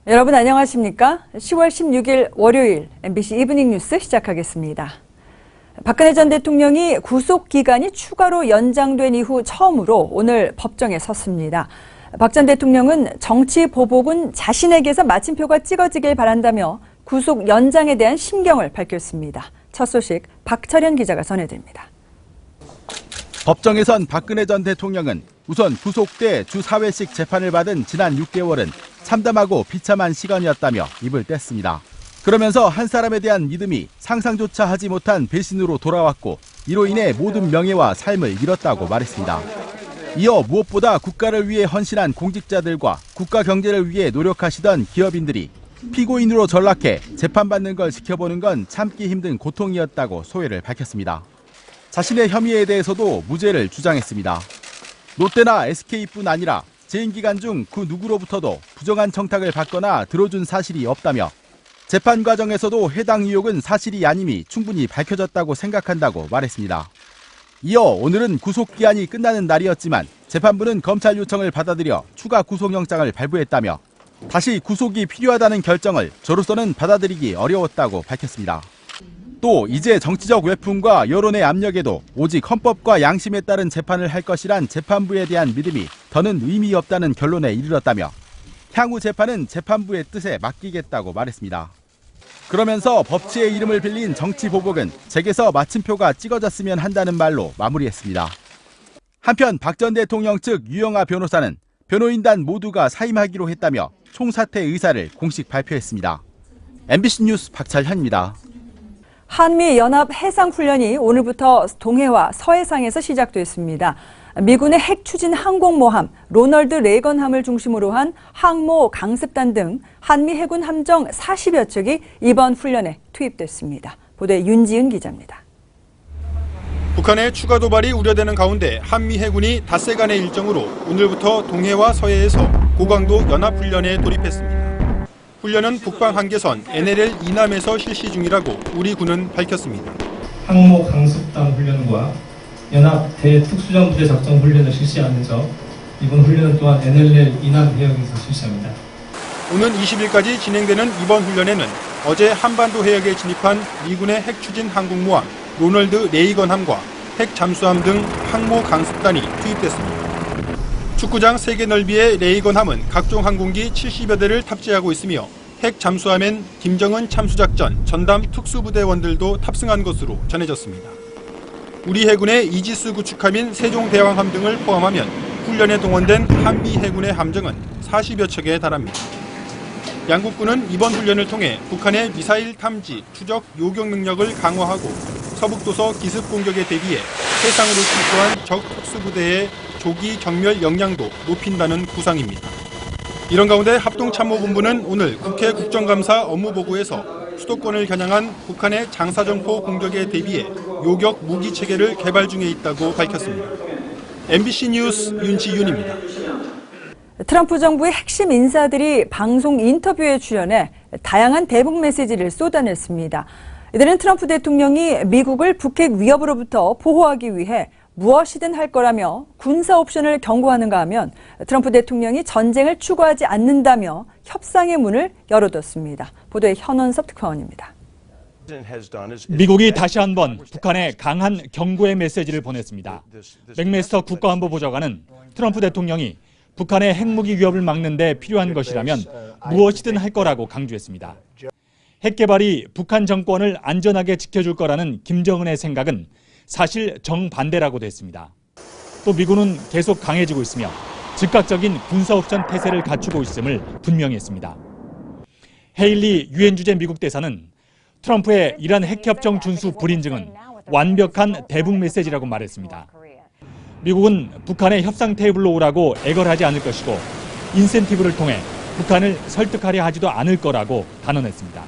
여러분 안녕하십니까? 10월 16일 월요일 MBC 이브닝 뉴스 시작하겠습니다. 박근혜 전 대통령이 구속기간이 추가로 연장된 이후 처음으로 오늘 법정에 섰습니다. 박 전 대통령은 정치 보복은 자신에게서 마침표가 찍어지길 바란다며 구속 연장에 대한 심경을 밝혔습니다. 첫 소식 박철현 기자가 전해드립니다. 법정에선 박근혜 전 대통령은 우선 구속돼 주 4회씩 재판을 받은 지난 6개월은 참담하고 비참한 시간이었다며 입을 뗐습니다. 그러면서 한 사람에 대한 믿음이 상상조차 하지 못한 배신으로 돌아왔고 이로 인해 모든 명예와 삶을 잃었다고 말했습니다. 이어 무엇보다 국가를 위해 헌신한 공직자들과 국가 경제를 위해 노력하시던 기업인들이 피고인으로 전락해 재판받는 걸 지켜보는 건 참기 힘든 고통이었다고 소회를 밝혔습니다. 자신의 혐의에 대해서도 무죄를 주장했습니다. 롯데나 SK뿐 아니라 재임 기간 중 그 누구로부터도 부정한 청탁을 받거나 들어준 사실이 없다며 재판 과정에서도 해당 의혹은 사실이 아님이 충분히 밝혀졌다고 생각한다고 말했습니다. 이어 오늘은 구속기한이 끝나는 날이었지만 재판부는 검찰 요청을 받아들여 추가 구속영장을 발부했다며 다시 구속이 필요하다는 결정을 저로서는 받아들이기 어려웠다고 밝혔습니다. 또 이제 정치적 외풍과 여론의 압력에도 오직 헌법과 양심에 따른 재판을 할 것이란 재판부에 대한 믿음이 더는 의미 없다는 결론에 이르렀다며 향후 재판은 재판부의 뜻에 맡기겠다고 말했습니다. 그러면서 법치의 이름을 빌린 정치 보복은 제게서 마침표가 찍어졌으면 한다는 말로 마무리했습니다. 한편 박 전 대통령 측 유영하 변호사는 변호인단 모두가 사임하기로 했다며 총사퇴 의사를 공식 발표했습니다. MBC 뉴스 박철현입니다. 한미연합 해상훈련이 오늘부터 동해와 서해상에서 시작됐습니다. 미군의 핵추진 항공모함 로널드 레이건함을 중심으로 한 항모 강습단 등 한미 해군 함정 40여 척이 이번 훈련에 투입됐습니다. 보도에 윤지은 기자입니다. 북한의 추가 도발이 우려되는 가운데 한미 해군이 닷새간의 일정으로 오늘부터 동해와 서해에서 고강도 연합훈련에 돌입했습니다. 훈련은 북방 한계선 NLL 이남에서 실시 중이라고 우리 군은 밝혔습니다. 항모 강습단 훈련과 연합 대특수전부대 작전 훈련을 실시하면서 이번 훈련은 또한 NLL 이남 해역에서 실시합니다. 오는 20일까지 진행되는 이번 훈련에는 어제 한반도 해역에 진입한 미군의 핵추진 항공모함 로널드 레이건함과 핵 잠수함 등 항모 강습단이 투입됐습니다. 축구장 3개 넓이의 레이건함은 각종 항공기 70여 대를 탑재하고 있으며 핵 잠수함엔 김정은 참수작전 전담 특수부대원들도 탑승한 것으로 전해졌습니다. 우리 해군의 이지스 구축함인 세종대왕함 등을 포함하면 훈련에 동원된 한미 해군의 함정은 40여 척에 달합니다. 양국군은 이번 훈련을 통해 북한의 미사일 탐지, 추적, 요격 능력을 강화하고 서북도서 기습 공격에 대비해 해상으로 침투한 적 특수부대의 조기 경멸 역량도 높인다는 구상입니다. 이런 가운데 합동참모본부는 오늘 국회 국정감사 업무보고에서 수도권을 겨냥한 북한의 장사정포 공격에 대비해 요격 무기 체계를 개발 중에 있다고 밝혔습니다. MBC 뉴스 윤지윤입니다. 트럼프 정부의 핵심 인사들이 방송 인터뷰에 출연해 다양한 대북 메시지를 쏟아냈습니다. 이들은 트럼프 대통령이 미국을 북핵 위협으로부터 보호하기 위해 무엇이든 할 거라며 군사 옵션을 경고하는가 하면 트럼프 대통령이 전쟁을 추구하지 않는다며 협상의 문을 열어뒀습니다. 보도에 현원섭 특파원입니다. 미국이 다시 한번 북한에 강한 경고의 메시지를 보냈습니다. 맥메스터 국가안보보좌관은 트럼프 대통령이 북한의 핵무기 위협을 막는 데 필요한 것이라면 무엇이든 할 거라고 강조했습니다. 핵 개발이 북한 정권을 안전하게 지켜줄 거라는 김정은의 생각은 사실 정반대라고도 했습니다. 또 미군은 계속 강해지고 있으며 즉각적인 군사 옵션 태세를 갖추고 있음을 분명히 했습니다. 헤일리 유엔 주재 미국 대사는 트럼프의 이란 핵협정 준수 불인증은 완벽한 대북 메시지라고 말했습니다. 미국은 북한의 협상 테이블로 오라고 애걸하지 않을 것이고 인센티브를 통해 북한을 설득하려 하지도 않을 거라고 단언했습니다.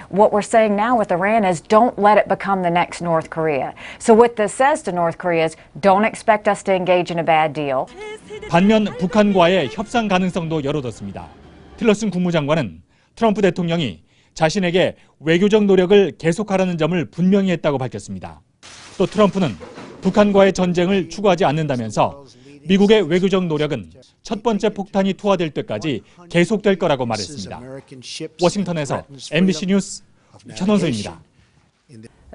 What we're saying now with Iran is don't let it become the next North Korea. So what this says to North Korea is don't expect us to engage in a bad deal. 반면 북한과의 협상 가능성도 열어뒀습니다. 틸러슨 국무장관은 트럼프 대통령이 자신에게 외교적 노력을 계속하라는 점을 분명히 했다고 밝혔습니다. 또 트럼프는 북한과의 전쟁을 추구하지 않는다면서 미국의 외교적 노력은 첫 번째 폭탄이 투하될 때까지 계속될 거라고 말했습니다. 워싱턴에서 MBC 뉴스 현원서입니다.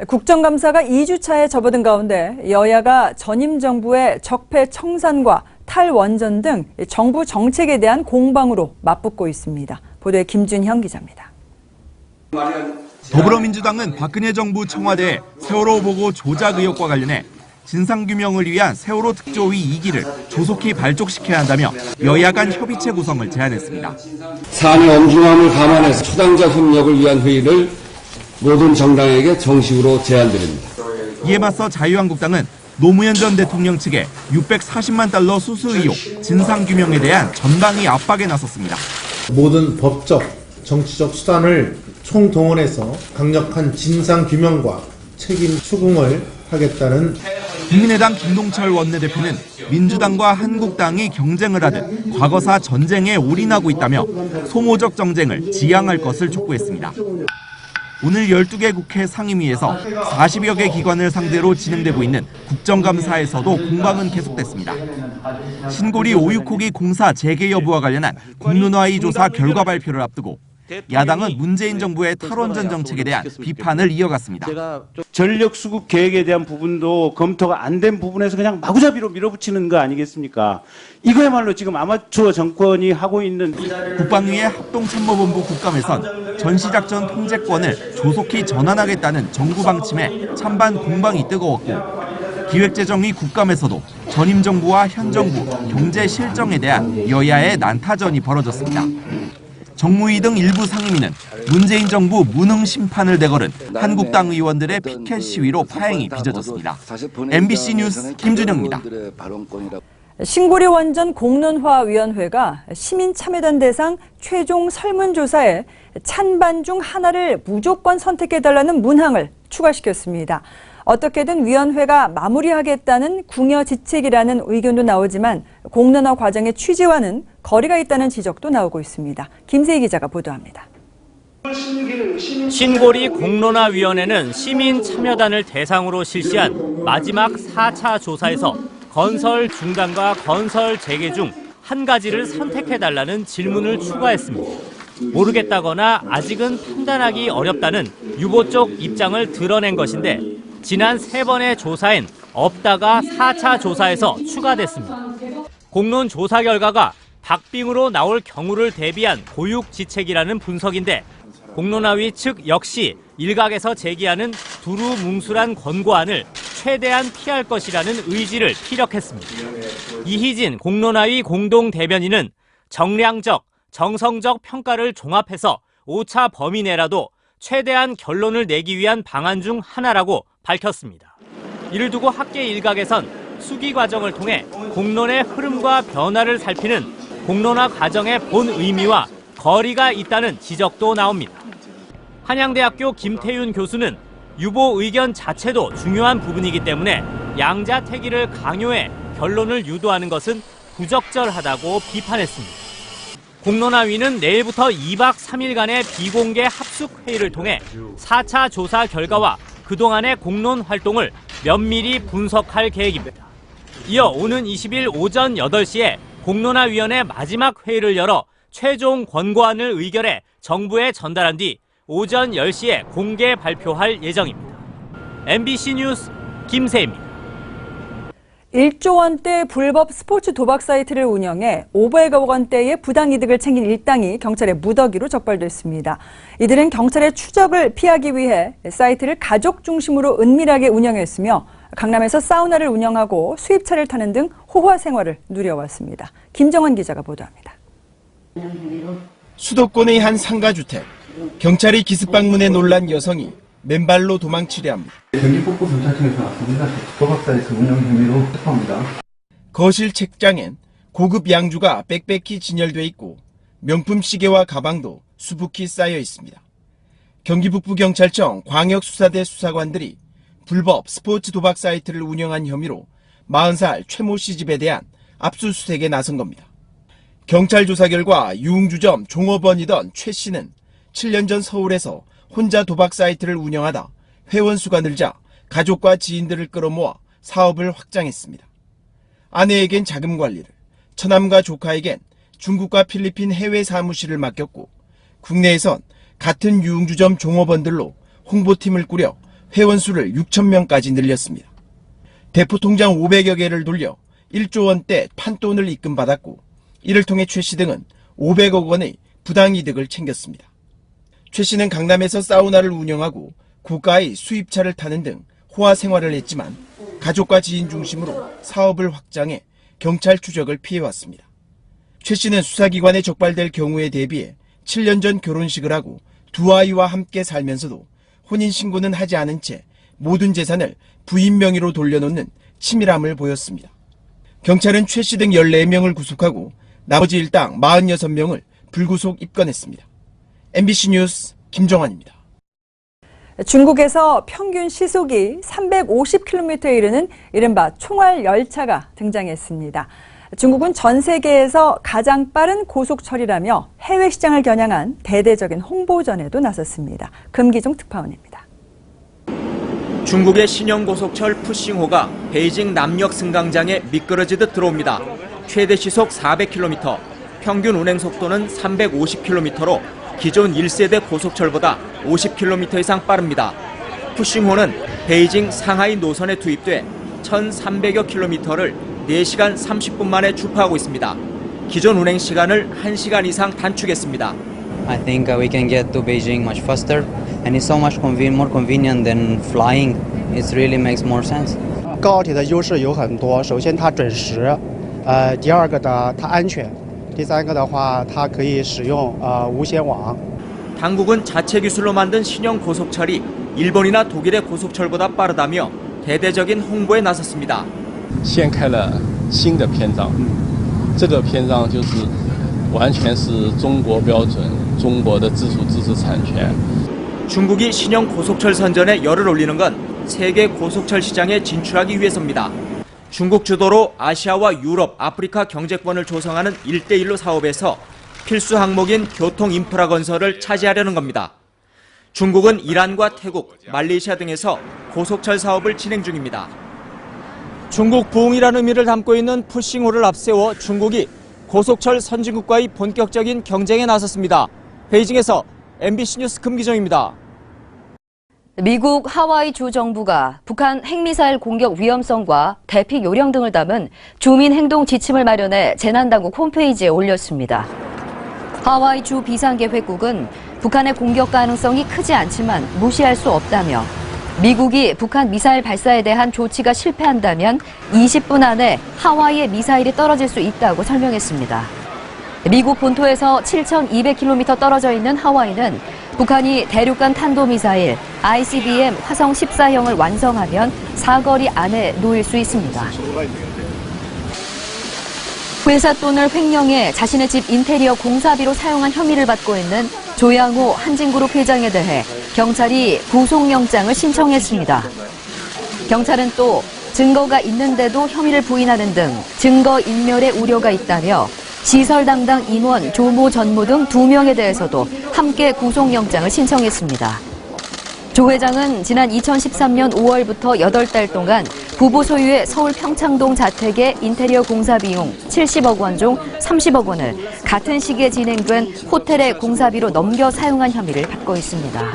국정감사가 2주차에 접어든 가운데 여야가 전임 정부의 적폐 청산과 탈원전 등 정부 정책에 대한 공방으로 맞붙고 있습니다. 보도에 김준형 기자입니다. 더불어민주당은 박근혜 정부 청와대에 세월호 보고 조작 의혹과 관련해 진상규명을 위한 세월호 특조위 2기를 조속히 발족시켜야 한다며 여야 간 협의체 구성을 제안했습니다. 사안의 엄중함을 감안해서 초당적 협력을 위한 회의를 모든 정당에게 정식으로 제안드립니다. 이에 맞서 자유한국당은 노무현 전 대통령 측의 640만 달러 수수 의혹 진상규명에 대한 전방위 압박에 나섰습니다. 모든 법적, 정치적 수단을 총동원해서 강력한 진상규명과 책임 추궁을 하겠다는 국민의당 김동철 원내대표는 민주당과 한국당이 경쟁을 하듯 과거사 전쟁에 올인하고 있다며 소모적 정쟁을 지양할 것을 촉구했습니다. 오늘 12개 국회 상임위에서 40여 개 기관을 상대로 진행되고 있는 국정감사에서도 공방은 계속됐습니다. 신고리 오육호기 공사 재개 여부와 관련한 공론화의 조사 결과 발표를 앞두고 야당은 문재인 정부의 탈원전 정책에 대한 비판을 이어갔습니다. 전력 수급 계획에 대한 부분도 검토가 안 된 부분에서 그냥 마구잡이로 밀어붙이는 거 아니겠습니까? 이거야말로 지금 아마추어 정권이 하고 있는 국방위의 합동참모본부 국감에선 전시작전 통제권을 조속히 전환하겠다는 정부 방침에 찬반 공방이 뜨거웠고 기획재정위 국감에서도 전임 정부와 현 정부 경제 실정에 대한 여야의 난타전이 벌어졌습니다. 정무위 등 일부 상임위는 문재인 정부 무능 심판을 내걸은 한국당 의원들의 피켓 시위로 파행이 빚어졌습니다. MBC 뉴스 김준영입니다. 신고리 원전 공론화위원회가 시민참여단 대상 최종 설문조사에 찬반 중 하나를 무조건 선택해달라는 문항을 추가시켰습니다. 어떻게든 위원회가 마무리하겠다는 궁여지책이라는 의견도 나오지만 공론화 과정의 취지와는 거리가 있다는 지적도 나오고 있습니다. 김세희 기자가 보도합니다. 신고리 공론화위원회는 시민 참여단을 대상으로 실시한 마지막 4차 조사에서 건설 중단과 건설 재개 중 한 가지를 선택해달라는 질문을 추가했습니다. 모르겠다거나 아직은 판단하기 어렵다는 유보 쪽 입장을 드러낸 것인데 지난 3번의 조사엔 없다가 4차 조사에서 추가됐습니다. 공론 조사 결과가 박빙으로 나올 경우를 대비한 고육지책이라는 분석인데 공론화위 측 역시 일각에서 제기하는 두루뭉술한 권고안을 최대한 피할 것이라는 의지를 피력했습니다. 이희진 공론화위 공동대변인은 정량적, 정성적 평가를 종합해서 5차 범위 내라도 최대한 결론을 내기 위한 방안 중 하나라고 밝혔습니다. 이를 두고 학계 일각에선 수기 과정을 통해 공론의 흐름과 변화를 살피는 공론화 과정의 본 의미와 거리가 있다는 지적도 나옵니다. 한양대학교 김태윤 교수는 유보 의견 자체도 중요한 부분이기 때문에 양자택일을 강요해 결론을 유도하는 것은 부적절하다고 비판했습니다. 공론화위는 내일부터 2박 3일간의 비공개 합숙회의를 통해 4차 조사 결과와 그동안의 공론 활동을 면밀히 분석할 계획입니다. 이어 오는 20일 오전 8시에 공론화위원회 마지막 회의를 열어 최종 권고안을 의결해 정부에 전달한 뒤 오전 10시에 공개 발표할 예정입니다. MBC 뉴스 김세희입니다. 1조 원대 불법 스포츠 도박 사이트를 운영해 500억 원대의 부당이득을 챙긴 일당이 경찰의 무더기로 적발됐습니다. 이들은 경찰의 추적을 피하기 위해 사이트를 가족 중심으로 은밀하게 운영했으며 강남에서 사우나를 운영하고 수입차를 타는 등 호화 생활을 누려왔습니다. 김정원 기자가 보도합니다. 수도권의 한 상가주택. 경찰이 기습 방문에 놀란 여성이 맨발로 도망치려 합니다. 경기 북부 경찰청에서 왔습니다. 도박사이트 운영 혐의로 체포합니다. 거실 책장엔 고급 양주가 빽빽히 진열돼 있고 명품 시계와 가방도 수북히 쌓여 있습니다. 경기 북부 경찰청 광역수사대 수사관들이 불법 스포츠 도박 사이트를 운영한 혐의로 40살 최모 씨 집에 대한 압수수색에 나선 겁니다. 경찰 조사 결과 유흥주점 종업원이던 최 씨는 7년 전 서울에서 혼자 도박 사이트를 운영하다 회원 수가 늘자 가족과 지인들을 끌어모아 사업을 확장했습니다. 아내에겐 자금 관리를, 처남과 조카에겐 중국과 필리핀 해외 사무실을 맡겼고 국내에선 같은 유흥주점 종업원들로 홍보팀을 꾸려 회원수를 6,000명까지 늘렸습니다. 대포통장 500여 개를 돌려 1조 원대 판돈을 입금받았고 이를 통해 최 씨 등은 500억 원의 부당이득을 챙겼습니다. 최 씨는 강남에서 사우나를 운영하고 고가의 수입차를 타는 등 호화 생활을 했지만 가족과 지인 중심으로 사업을 확장해 경찰 추적을 피해왔습니다. 최 씨는 수사기관에 적발될 경우에 대비해 7년 전 결혼식을 하고 두 아이와 함께 살면서도 혼인신고는 하지 않은 채 모든 재산을 부인 명의로 돌려놓는 치밀함을 보였습니다. 경찰은 최 씨 등 14명을 구속하고 나머지 일당 46명을 불구속 입건했습니다. MBC 뉴스 김정환입니다. 중국에서 평균 시속이 350km에 이르는 이른바 총알 열차가 등장했습니다. 중국은 전 세계에서 가장 빠른 고속철이라며 해외 시장을 겨냥한 대대적인 홍보전에도 나섰습니다. 금기종 특파원입니다. 중국의 신형 고속철 푸싱호가 베이징 남녘 승강장에 미끄러지듯 들어옵니다. 최대 시속 400km, 평균 운행 속도는 350km로 기존 1세대 고속철보다 50km 이상 빠릅니다. 푸싱호는 베이징 상하이 노선에 투입돼 1,300여 킬로미터를 4시간 30분 만에 주파하고 있습니다. 기존 운행 시간을 1시간 이상 단축했습니다. I think we can get to Beijing much faster, and it's so much more convenient than flying. It really makes more sense. 高铁的优势有很多，首先它准时，第二个呢它安全，第三个的话它可以使用无线网。 당국은 자체 기술로 만든 신형 고속철이 일본이나 독일의 고속철보다 빠르다며 대대적인 홍보에 나섰습니다. 掀开了新的篇章，这个篇章就是完全是中国标准，中国的自主知识产权。 중국이 신형 고속철 선전에 열을 올리는 건 세계 고속철 시장에 진출하기 위해서입니다. 중국 주도로 아시아와 유럽, 아프리카 경제권을 조성하는 1대1로 사업에서 필수 항목인 교통 인프라 건설을 차지하려는 겁니다. 중국은 이란과 태국, 말레이시아 등에서 고속철 사업을 진행 중입니다. 중국 부흥이라는 의미를 담고 있는 푸싱호를 앞세워 중국이 고속철 선진국과의 본격적인 경쟁에 나섰습니다. 베이징에서 MBC 뉴스 금기정입니다. 미국 하와이 주 정부가 북한 핵미사일 공격 위험성과 대피 요령 등을 담은 주민 행동 지침을 마련해 재난당국 홈페이지에 올렸습니다. 하와이 주 비상계획국은 북한의 공격 가능성이 크지 않지만 무시할 수 없다며 미국이 북한 미사일 발사에 대한 조치가 실패한다면 20분 안에 하와이에 미사일이 떨어질 수 있다고 설명했습니다. 미국 본토에서 7,200km 떨어져 있는 하와이는 북한이 대륙간 탄도미사일 ICBM 화성 14형을 완성하면 사거리 안에 놓일 수 있습니다. 회사 돈을 횡령해 자신의 집 인테리어 공사비로 사용한 혐의를 받고 있는 조양호 한진그룹 회장에 대해 경찰이 구속영장을 신청했습니다. 경찰은 또 증거가 있는데도 혐의를 부인하는 등 증거인멸의 우려가 있다며 시설 담당 임원 조모 전무 등 2명에 대해서도 함께 구속영장을 신청했습니다. 조 회장은 지난 2013년 5월부터 8달 동안 부부 소유의 서울 평창동 자택의 인테리어 공사 비용 70억 원 중 30억 원을 같은 시기에 진행된 호텔의 공사비로 넘겨 사용한 혐의를 받고 있습니다.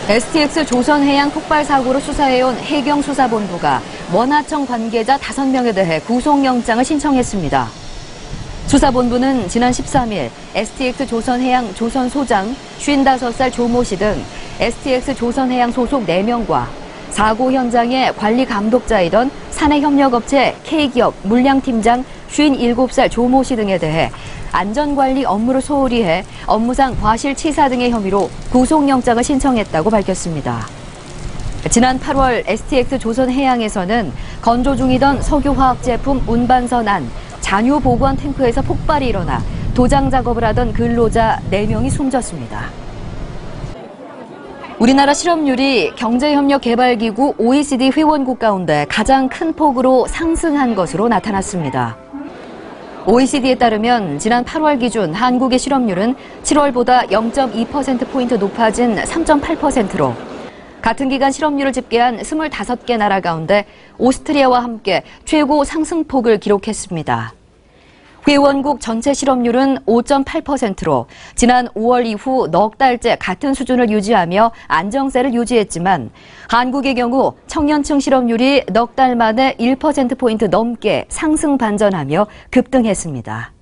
STX 조선해양 폭발 사고로 수사해온 해경수사본부가 원하청 관계자 5명에 대해 구속영장을 신청했습니다. 수사본부는 지난 13일 STX 조선해양 조선소장 55살 조모 씨 등 STX 조선해양 소속 4명과 사고 현장의 관리 감독자이던 사내협력업체 K기업 물량팀장 57살 조모 씨 등에 대해 안전관리 업무를 소홀히 해 업무상 과실치사 등의 혐의로 구속영장을 신청했다고 밝혔습니다. 지난 8월 STX 조선해양에서는 건조 중이던 석유화학 제품 운반선 안 잔유 보관 탱크에서 폭발이 일어나 도장 작업을 하던 근로자 4명이 숨졌습니다. 우리나라 실업률이 경제협력개발기구 OECD 회원국 가운데 가장 큰 폭으로 상승한 것으로 나타났습니다. OECD에 따르면 지난 8월 기준 한국의 실업률은 7월보다 0.2%포인트 높아진 3.8%로 같은 기간 실업률을 집계한 25개 나라 가운데 오스트리아와 함께 최고 상승폭을 기록했습니다. 회원국 전체 실업률은 5.8%로 지난 5월 이후 넉 달째 같은 수준을 유지하며 안정세를 유지했지만 한국의 경우 청년층 실업률이 넉 달 만에 1%포인트 넘게 상승 반전하며 급등했습니다.